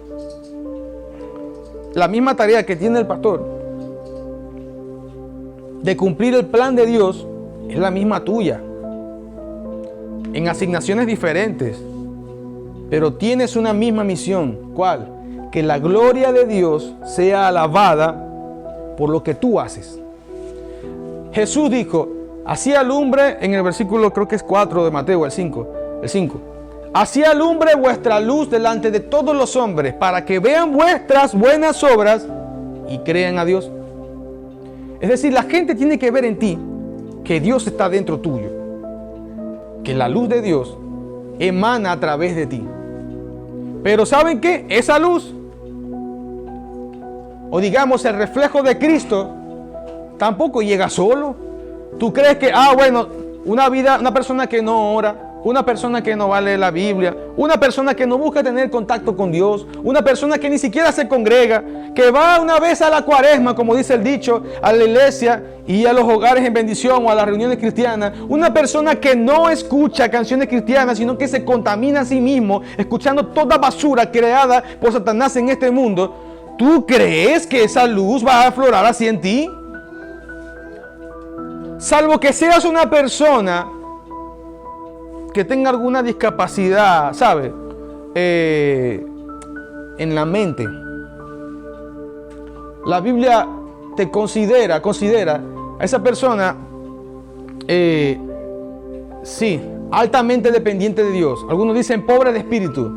[SPEAKER 1] La misma tarea que tiene el pastor de cumplir el plan de Dios es la misma tuya. En asignaciones diferentes, pero tienes una misma misión. ¿Cuál? Que la gloria de Dios sea alabada por lo que tú haces. Jesús dijo, así alumbre, en el versículo creo que es 4 de Mateo, el 5. Así alumbre vuestra luz delante de todos los hombres, para que vean vuestras buenas obras y crean a Dios. Es decir, la gente tiene que ver en ti que Dios está dentro tuyo, que la luz de Dios emana a través de ti. Pero ¿saben qué? Esa luz, o digamos el reflejo de Cristo, tampoco llega solo. ¿Tú crees que, una persona que no ora, una persona que no va a leer la Biblia, una persona que no busca tener contacto con Dios, una persona que ni siquiera se congrega, que va una vez a la cuaresma, como dice el dicho, a la iglesia y a los hogares en bendición o a las reuniones cristianas, una persona que no escucha canciones cristianas, sino que se contamina a sí mismo, escuchando toda basura creada por Satanás en este mundo, ¿tú crees que esa luz va a aflorar así en ti? Salvo que seas una persona que tenga alguna discapacidad, ¿sabe? En la mente. La Biblia te considera a esa persona, sí, altamente dependiente de Dios. Algunos dicen pobre de espíritu.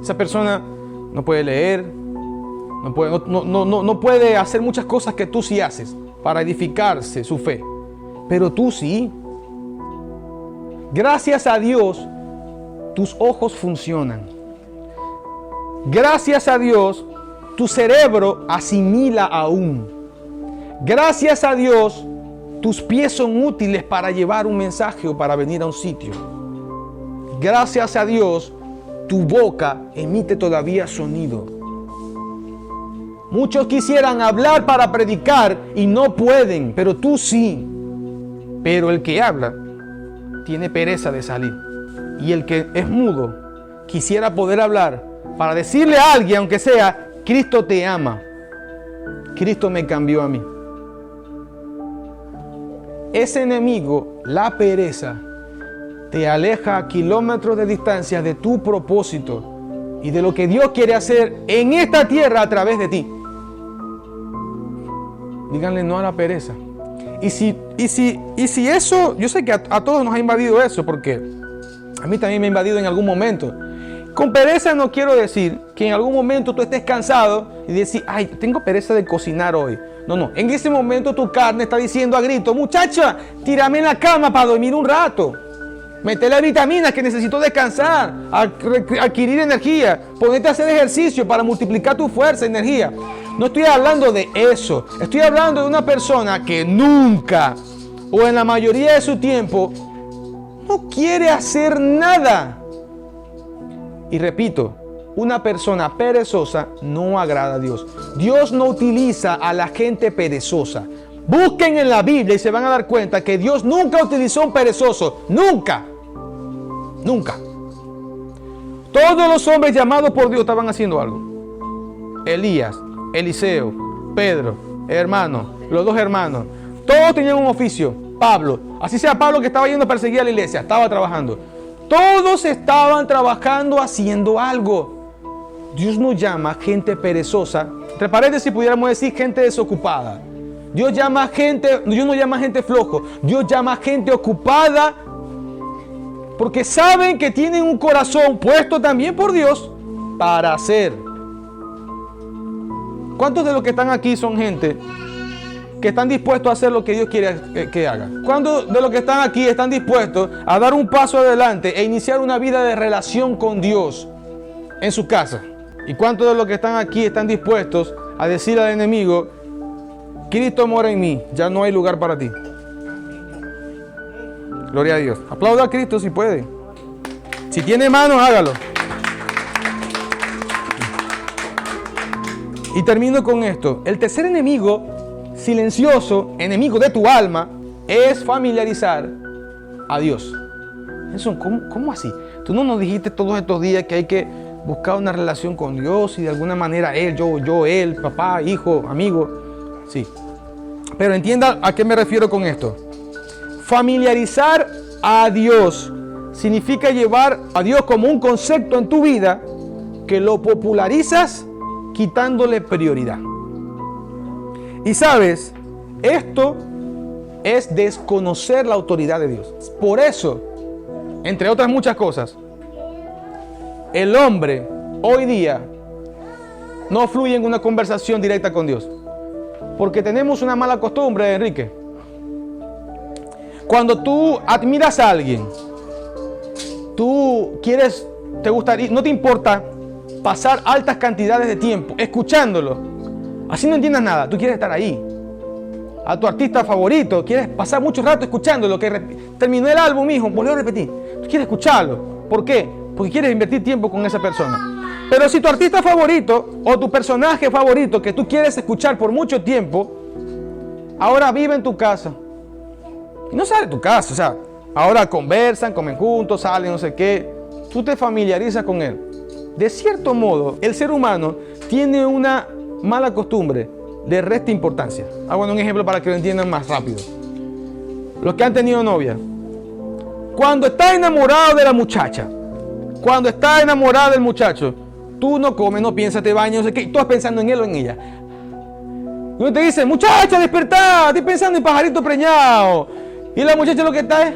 [SPEAKER 1] Esa persona no puede leer, no puede hacer muchas cosas que tú sí haces para edificarse su fe. Pero tú sí. Gracias a Dios, tus ojos funcionan. Gracias a Dios, tu cerebro asimila aún. Gracias a Dios, tus pies son útiles para llevar un mensaje o para venir a un sitio. Gracias a Dios, tu boca emite todavía sonido. Muchos quisieran hablar para predicar y no pueden, pero tú sí. Pero el que habla tiene pereza de salir. Y el que es mudo quisiera poder hablar para decirle a alguien, aunque sea, Cristo te ama. Cristo me cambió a mí. Ese enemigo, la pereza, te aleja a kilómetros de distancia de tu propósito y de lo que Dios quiere hacer en esta tierra a través de ti. Díganle no a la pereza. Y si eso, yo sé que a todos nos ha invadido eso, porque a mí también me ha invadido en algún momento. Con pereza no quiero decir que en algún momento tú estés cansado y decir, ay, tengo pereza de cocinar hoy. No, en ese momento tu carne está diciendo a grito, muchacha, tírame en la cama para dormir un rato. Métele vitaminas que necesito descansar, adquirir energía, ponerte a hacer ejercicio para multiplicar tu fuerza, energía. No estoy hablando de eso. Estoy hablando de una persona que nunca, o en la mayoría de su tiempo, no quiere hacer nada. Y repito, una persona perezosa no agrada a Dios. Dios no utiliza a la gente perezosa. Busquen en la Biblia y se van a dar cuenta que Dios nunca utilizó un perezoso. Nunca. Todos los hombres llamados por Dios estaban haciendo algo. Elías, Eliseo, Pedro, hermano, los dos hermanos. Todos tenían un oficio. Pablo, así sea Pablo que estaba yendo a perseguir a la iglesia, estaba trabajando. Todos estaban trabajando, haciendo algo. Dios no llama gente perezosa. Entre paréntesis pudiéramos decir gente desocupada. Dios no llama gente flojo. Dios llama gente ocupada porque saben que tienen un corazón puesto también por Dios para hacer. ¿Cuántos de los que están aquí son gente que están dispuestos a hacer lo que Dios quiere que haga? ¿Cuántos de los que están aquí están dispuestos a dar un paso adelante e iniciar una vida de relación con Dios en su casa? ¿Y cuántos de los que están aquí están dispuestos a decir al enemigo: Cristo mora en mí, ya no hay lugar para ti? Gloria a Dios. Aplauda a Cristo si puede. Si tiene manos, hágalo. Y termino con esto. El tercer enemigo silencioso, enemigo de tu alma, es familiarizar a Dios. Eso, ¿cómo así? Tú no nos dijiste todos estos días que hay que buscar una relación con Dios y de alguna manera Él, él, papá, hijo, amigo. Sí. Pero entienda a qué me refiero con esto. Familiarizar a Dios significa llevar a Dios como un concepto en tu vida que lo popularizas quitándole prioridad. Y sabes, esto es desconocer la autoridad de Dios. Por eso, entre otras muchas cosas, el hombre hoy día no fluye en una conversación directa con Dios. Porque tenemos una mala costumbre, Enrique. Cuando tú admiras a alguien, te gustaría, no te importa pasar altas cantidades de tiempo escuchándolo. Así no entiendas nada, tú quieres estar ahí. A tu artista favorito, quieres pasar mucho rato escuchándolo, que terminó el álbum, hijo, volvió a repetir. Tú quieres escucharlo. ¿Por qué? Porque quieres invertir tiempo con esa persona. Pero si tu artista favorito o tu personaje favorito que tú quieres escuchar por mucho tiempo, ahora vive en tu casa. Y no sale de tu casa, o sea, ahora conversan, comen juntos, salen, no sé qué. Tú te familiarizas con él. De cierto modo, el ser humano tiene una mala costumbre de resta importancia. Bueno, un ejemplo para que lo entiendan más rápido. Los que han tenido novia. Cuando estás enamorado de la muchacha, cuando estás enamorado del muchacho, tú no comes, no piensas, te bañas, no sé qué, y tú estás pensando en él o en ella. Y uno te dice: muchacha, despertá, estoy pensando en pajarito preñado. Y la muchacha lo que está es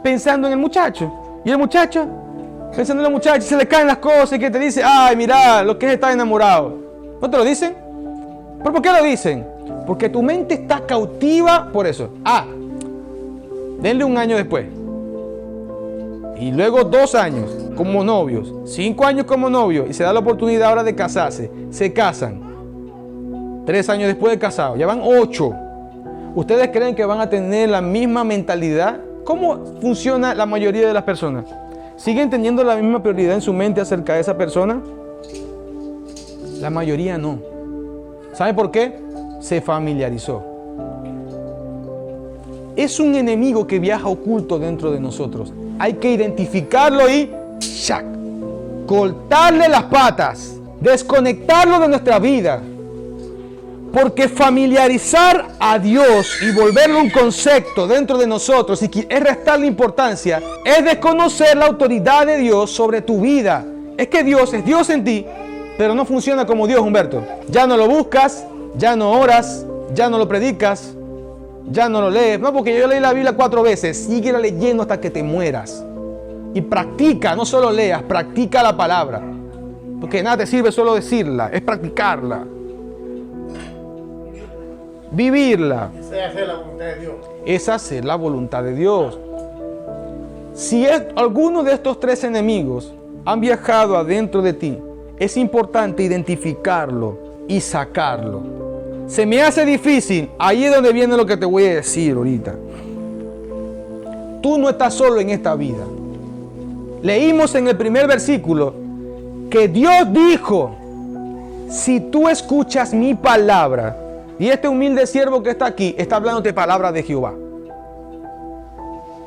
[SPEAKER 1] pensando en el muchacho. Y el muchacho pensando en la muchacha, y se le caen las cosas y que te dice: ay, mira, lo que es estar enamorado. ¿No te lo dicen? ¿Pero por qué lo dicen? Porque tu mente está cautiva por eso. Denle un año después. Y luego 2 años como novios, 5 años como novios, y se da la oportunidad ahora de casarse. Se casan. 3 años después de casados, ya van 8. ¿Ustedes creen que van a tener la misma mentalidad? ¿Cómo funciona la mayoría de las personas? ¿Siguen teniendo la misma prioridad en su mente acerca de esa persona? La mayoría no. ¿Sabe por qué? Se familiarizó. Es un enemigo que viaja oculto dentro de nosotros. Hay que identificarlo y ¡shac! Cortarle las patas, desconectarlo de nuestra vida. Porque familiarizar a Dios y volverlo un concepto dentro de nosotros y es restarle importancia, es desconocer la autoridad de Dios sobre tu vida. Es que Dios es Dios en ti, pero no funciona como Dios, Humberto. Ya no lo buscas, ya no oras, ya no lo predicas, ya no lo lees. No, porque yo leí la Biblia 4 veces. Síguela leyendo hasta que te mueras. Y practica, no solo leas, practica la palabra. Porque nada te sirve solo decirla, es practicarla. Vivirla.
[SPEAKER 2] Es hacer la voluntad de Dios.
[SPEAKER 1] Es hacer la voluntad de Dios. Si alguno de estos 3 enemigos han viajado adentro de ti, es importante identificarlo y sacarlo. Se me hace difícil. Ahí es donde viene lo que te voy a decir ahorita. Tú no estás solo en esta vida. Leímos en el primer versículo que Dios dijo: si tú escuchas mi palabra, y este humilde siervo que está aquí está hablando de palabra de Jehová,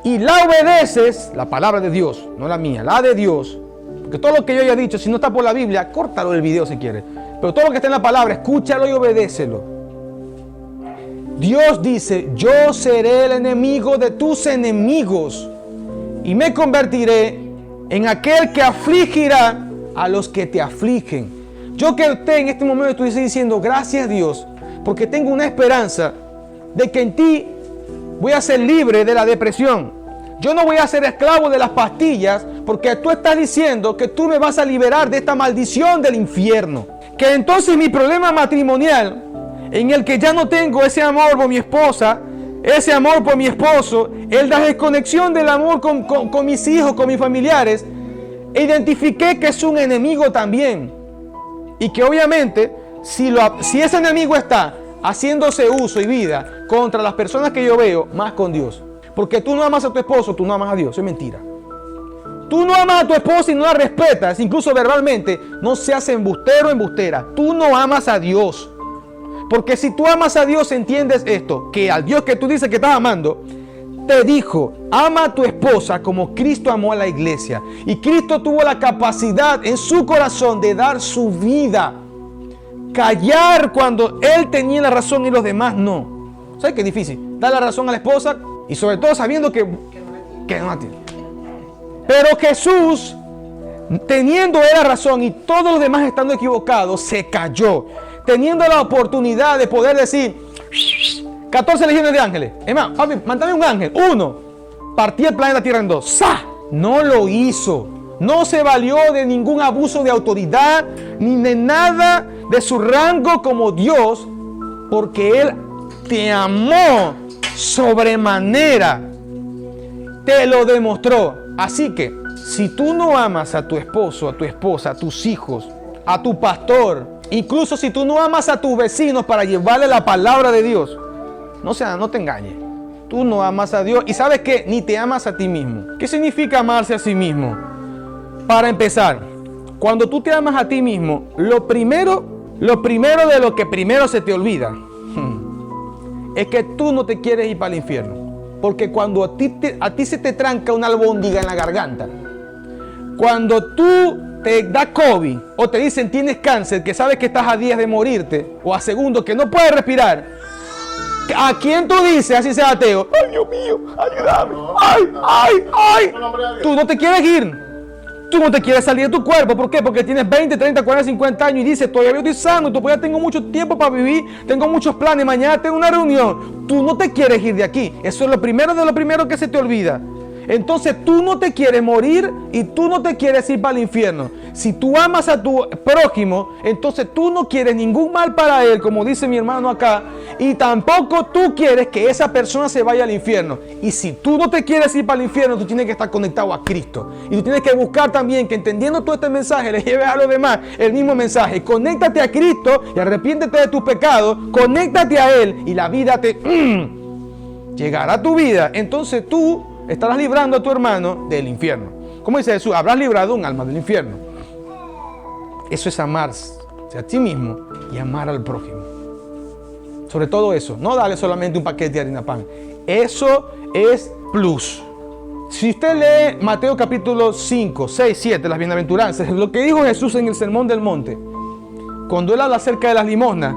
[SPEAKER 1] y la obedeces, la palabra de Dios, no la mía, la de Dios, Porque todo lo que yo haya dicho, si no está por la Biblia, córtalo del video si quieres. Pero todo lo que está en la palabra, escúchalo y obedécelo. Dios dice, yo seré el enemigo de tus enemigos y me convertiré en aquel que afligirá a los que te afligen. Yo que usted en este momento estoy diciendo, gracias Dios, porque tengo una esperanza de que en ti voy a ser libre de la depresión. Yo no voy a ser esclavo de las pastillas, porque tú estás diciendo que tú me vas a liberar de esta maldición del infierno. Que entonces mi problema matrimonial, en el que ya no tengo ese amor por mi esposa, ese amor por mi esposo, la desconexión del amor con mis hijos, con mis familiares, identifiqué que es un enemigo también. Y que obviamente, si ese enemigo está haciéndose uso y vida contra las personas que yo veo, más con Dios. Porque tú no amas a tu esposo, tú no amas a Dios, es mentira. Tú no amas a tu esposa y no la respetas, incluso verbalmente, no seas embustero o embustera. Tú no amas a Dios. Porque si tú amas a Dios, entiendes esto, que al Dios que tú dices que estás amando, te dijo, ama a tu esposa como Cristo amó a la iglesia. Y Cristo tuvo la capacidad en su corazón de dar su vida. Callar cuando Él tenía la razón y los demás no. ¿Sabes qué difícil? Dar la razón a la esposa y sobre todo sabiendo que no la tiene. Pero Jesús, teniendo Él la razón y todos los demás estando equivocados, se cayó. Teniendo la oportunidad de poder decir 14 legiones de ángeles. Es más, papi, mándame un ángel. 1. Partí el planeta Tierra en 2. ¡Sa! No lo hizo. No se valió de ningún abuso de autoridad ni de nada de su rango como Dios, porque Él te amó sobremanera. Te lo demostró. Así que, si tú no amas a tu esposo, a tu esposa, a tus hijos, a tu pastor, incluso si tú no amas a tus vecinos para llevarle la palabra de Dios, no te engañes. Tú no amas a Dios y sabes que ni te amas a ti mismo. ¿Qué significa amarse a sí mismo? Para empezar, cuando tú te amas a ti mismo, lo primero de lo que primero se te olvida es que tú no te quieres ir para el infierno. Porque cuando a ti se te tranca una albóndiga en la garganta, cuando tú te da COVID o te dicen tienes cáncer, que sabes que estás a días de morirte, o a segundos que no puedes respirar, ¿a quién tú dices, así sea ateo? ¡Ay, Dios mío, ayúdame! ¡Ay! Tú no te quieres ir. Tú no te quieres salir de tu cuerpo. ¿Por qué? Porque tienes 20, 30, 40, 50 años y dices, todavía estoy sano, todavía tengo mucho tiempo para vivir, tengo muchos planes, mañana tengo una reunión. Tú no te quieres ir de aquí. Eso es lo primero que se te olvida. Entonces tú no te quieres morir y tú no te quieres ir para el infierno. Si tú amas a tu prójimo, entonces tú no quieres ningún mal para él, como dice mi hermano acá, y tampoco tú quieres que esa persona se vaya al infierno. Y si tú no te quieres ir para el infierno, tú tienes que estar conectado a Cristo. Y tú tienes que buscar también que entendiendo todo este mensaje, le lleves a los demás el mismo mensaje. Conéctate a Cristo y arrepiéntete de tus pecados, conéctate a Él y la vida te llegará a tu vida. Entonces tú estarás librando a tu hermano del infierno. Como dice Jesús, habrás librado un alma del infierno. Eso es amarse a ti mismo y amar al prójimo. Sobre todo eso, no darle solamente un paquete de harina pan. Eso es plus. Si usted lee Mateo capítulo 5, 6, 7, las bienaventuranzas, lo que dijo Jesús en el Sermón del Monte, cuando él habla acerca de las limosnas,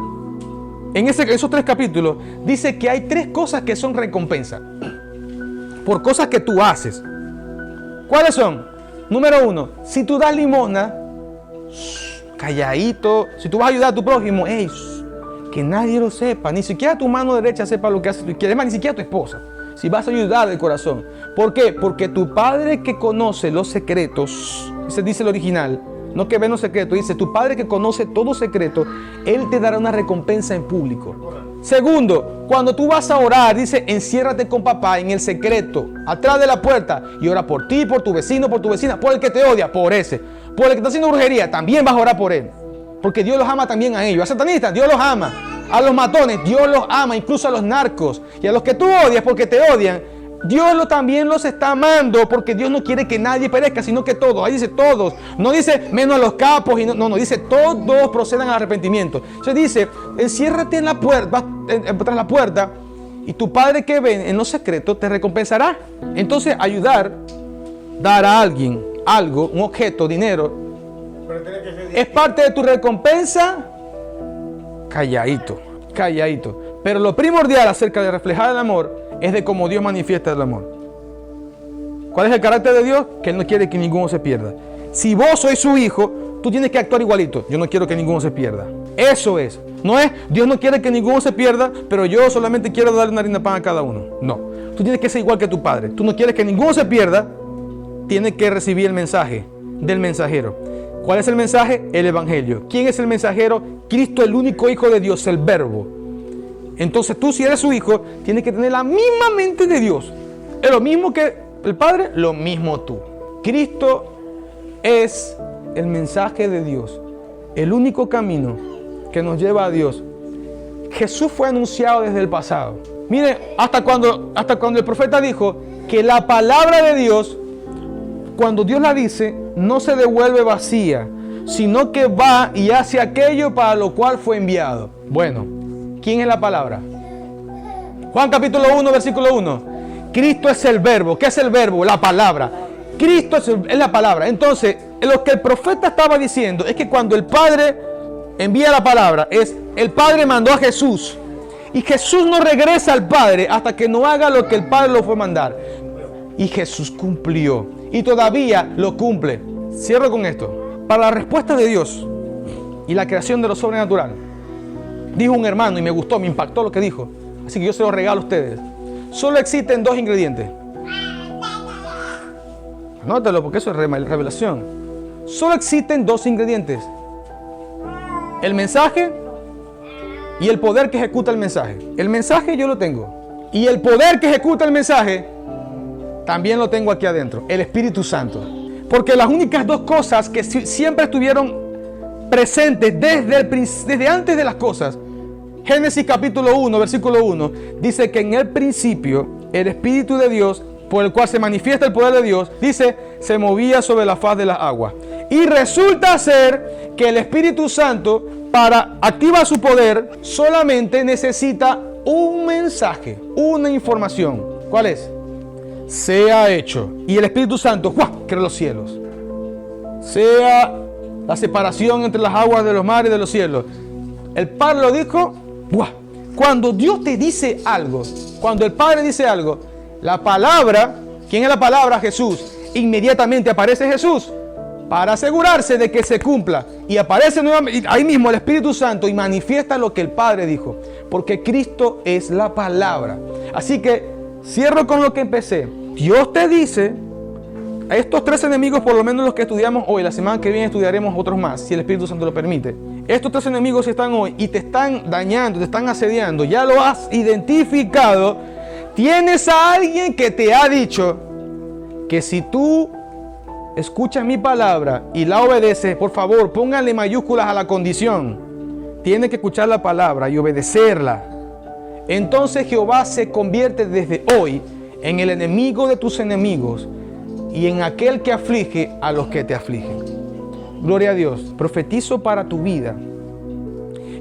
[SPEAKER 1] en esos 3 capítulos, dice que hay 3 cosas que son recompensa por cosas que tú haces. ¿Cuáles son? Número 1, si tú das limosna, calladito, si tú vas a ayudar a tu prójimo, que nadie lo sepa, ni siquiera tu mano derecha sepa lo que haces, ni siquiera tu esposa, si vas a ayudar de corazón. ¿Por qué? Porque tu Padre que conoce los secretos, ese dice el original, no que ve los secretos, dice tu Padre que conoce todo secreto, Él te dará una recompensa en público. Segundo, cuando tú vas a orar, dice, enciérrate con papá en el secreto, atrás de la puerta, y ora por ti, por tu vecino, por tu vecina, por el que te odia, por ese. Por el que está haciendo brujería, también vas a orar por él. Porque Dios los ama también a ellos. A satanistas, Dios los ama. A los matones, Dios los ama, incluso a los narcos. Y a los que tú odias porque te odian, Dios también los está amando, porque Dios no quiere que nadie perezca, sino que todos. Ahí dice todos. No dice menos a los capos. No, dice todos procedan al arrepentimiento. Entonces dice, enciérrate en la puerta, tras la puerta, y tu Padre que ve en lo secreto te recompensará. Entonces ayudar, dar a alguien algo, un objeto, dinero, es parte de tu recompensa, calladito, calladito. Pero lo primordial acerca de reflejar el amor es de cómo Dios manifiesta el amor. ¿Cuál es el carácter de Dios? Que Él no quiere que ninguno se pierda. Si vos sois su hijo, tú tienes que actuar igualito. Yo no quiero que ninguno se pierda. Eso es. No es, Dios no quiere que ninguno se pierda, pero yo solamente quiero darle una harina de pan a cada uno. No. Tú tienes que ser igual que tu padre. Tú no quieres que ninguno se pierda, tienes que recibir el mensaje del mensajero. ¿Cuál es el mensaje? El evangelio. ¿Quién es el mensajero? Cristo, el único hijo de Dios, el verbo. Entonces tú, si eres su hijo, tienes que tener la misma mente de Dios. Es lo mismo que el Padre, lo mismo tú. Cristo es el mensaje de Dios, el único camino que nos lleva a Dios. Jesús fue anunciado desde el pasado. Mire, hasta cuando el profeta dijo que la palabra de Dios, cuando Dios la dice, no se devuelve vacía, sino que va y hace aquello para lo cual fue enviado. Bueno, ¿quién es la palabra? Juan capítulo 1, versículo 1. Cristo es el verbo. ¿Qué es el verbo? La palabra. Cristo es la palabra. Entonces, lo que el profeta estaba diciendo es que cuando el Padre envía la palabra, el Padre mandó a Jesús. Y Jesús no regresa al Padre hasta que no haga lo que el Padre lo fue a mandar. Y Jesús cumplió. Y todavía lo cumple. Cierro con esto. Para la respuesta de Dios y la creación de lo sobrenatural, dijo un hermano y me gustó, me impactó lo que dijo. Así que yo se lo regalo a ustedes. Solo existen dos ingredientes. Anótalo porque eso es revelación. Solo existen dos ingredientes. El mensaje y el poder que ejecuta el mensaje. El mensaje yo lo tengo. Y el poder que ejecuta el mensaje también lo tengo aquí adentro. El Espíritu Santo. Porque las únicas dos cosas que siempre estuvieron presentes desde antes de las cosas. Génesis capítulo 1, versículo 1, dice que en el principio el Espíritu de Dios, por el cual se manifiesta el poder de Dios, dice, se movía sobre la faz de las aguas. Y resulta ser que el Espíritu Santo, para activar su poder, solamente necesita un mensaje, una información. ¿Cuál es? Sea hecho. Y el Espíritu Santo, ¡guau!, creó los cielos. Sea la separación entre las aguas de los mares y de los cielos. El Padre lo dijo. ¡Buah! Cuando Dios te dice algo, cuando el Padre dice algo, la palabra, ¿quién es la palabra? Jesús. Inmediatamente aparece Jesús para asegurarse de que se cumpla. Y aparece nuevamente ahí mismo el Espíritu Santo y manifiesta lo que el Padre dijo. Porque Cristo es la palabra. Así que cierro con lo que empecé. Dios te dice, a estos tres enemigos, por lo menos los que estudiamos hoy, la semana que viene estudiaremos otros más, si el Espíritu Santo lo permite. Estos tres enemigos están hoy y te están dañando, te están asediando, ya lo has identificado. Tienes a alguien que te ha dicho que si tú escuchas mi palabra y la obedeces, por favor, pónganle mayúsculas a la condición. Tienes que escuchar la palabra y obedecerla. Entonces Jehová se convierte desde hoy en el enemigo de tus enemigos y en aquel que aflige a los que te afligen. Gloria a Dios. Profetizo para tu vida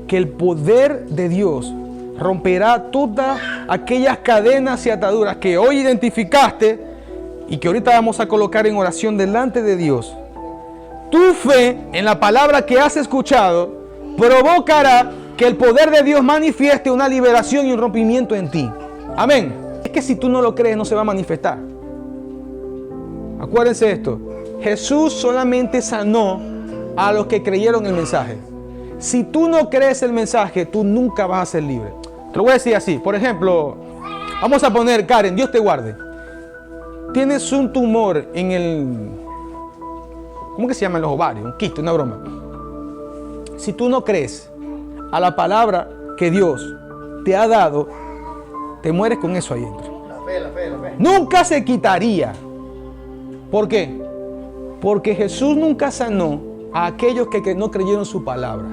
[SPEAKER 1] que el poder de Dios romperá todas aquellas cadenas y ataduras que hoy identificaste y que ahorita vamos a colocar en oración delante de Dios. Tu fe en la palabra que has escuchado provocará que el poder de Dios manifieste una liberación y un rompimiento en ti. Amén. Es que si tú no lo crees, no se va a manifestar. Acuérdense esto. Jesús solamente sanó a los que creyeron el mensaje. Si tú no crees el mensaje, tú nunca vas a ser libre. Te lo voy a decir así. Por ejemplo, vamos a poner, Karen, Dios te guarde. Tienes un tumor en el... ¿Cómo que se llama en los ovarios? Un quiste, una broma. Si tú no crees a la palabra que Dios te ha dado, te mueres con eso ahí dentro. La fe. Nunca se quitaría. ¿Por qué? Porque Jesús nunca sanó a aquellos que no creyeron su palabra.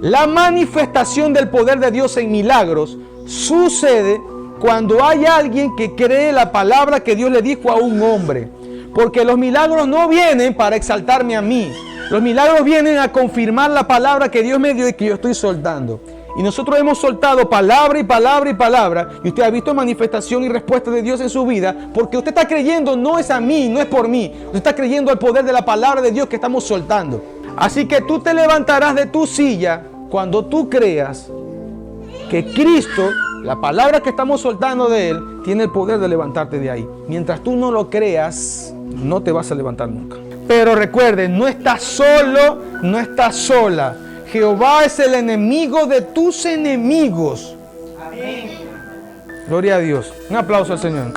[SPEAKER 1] La manifestación del poder de Dios en milagros sucede cuando hay alguien que cree la palabra que Dios le dijo a un hombre. Porque los milagros no vienen para exaltarme a mí. Los milagros vienen a confirmar la palabra que Dios me dio y que yo estoy soltando. Y nosotros hemos soltado palabra y palabra y palabra. Y usted ha visto manifestación y respuesta de Dios en su vida. Porque usted está creyendo, no es a mí, no es por mí. Usted está creyendo al poder de la palabra de Dios que estamos soltando. Así que tú te levantarás de tu silla cuando tú creas que Cristo, la palabra que estamos soltando de Él, tiene el poder de levantarte de ahí. Mientras tú no lo creas, no te vas a levantar nunca. Pero recuerden, no estás solo, no estás sola. Jehová es el enemigo de tus enemigos. Amén. Gloria a Dios. Un aplauso al Señor.